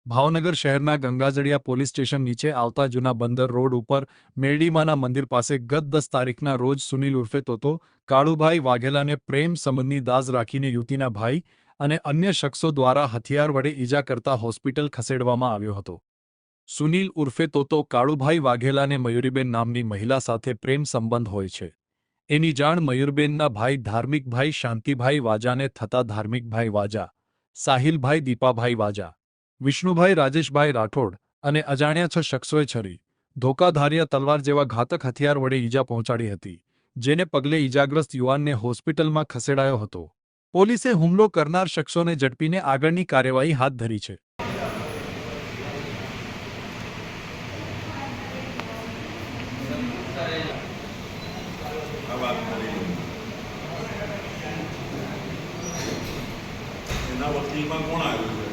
ભાવનગર શહેરના Gangajaliya police station નીચે આવતા જૂના બંદર રોડ ઉપર મેરડીમાના મંદિર પાસે ગત 10 તારીખના રોજ સુનિલ ઉર્ફે તોતો કાળુભાઈ વાઘેલાને પ્રેમ સંબંધની દાઝ રાખીને યુવતીના ભાઈ અને અન્ય શખ્સો દ્વારા હથિયાર વડે ઈજા કરતા હોસ્પિટલ ખસેડવામાં આવ્યો હતો। સુનિલ ઉર્ફે તોતો કાળુભાઈ વાઘેલાને મયુરીબેન નામની મહિલા સાથે પ્રેમ સંબંધ હોય છે। એની જાણ મયુરબેનના ભાઈ ધાર્મિકભાઈ શાંતિભાઈ વાજાને થતા ધાર્મિકભાઈ વાજા, સાહિલભાઈ દીપાભાઈ વાજા, વિષ્ણુભાઈ રાજેશભાઈ રાઠોડ અને અજાણ્યા 6 શખ્સોએ છરી, ધોકા, ધારિયા તલવાર જેવા ઘાતક હથિયાર વડે ઈજા પહોંચાડી હતી, જેને પગલે ઈજાગ્રસ્ત યુવાનને હોસ્પિટલમાં ખસેડાયો હતો। પોલીસે હુમલો કરનાર શખ્સોને ઝડપીને આગળની કાર્યવાહી હાથ ધરી છે। એના વકીલમાં કોણ આવ્યું છે?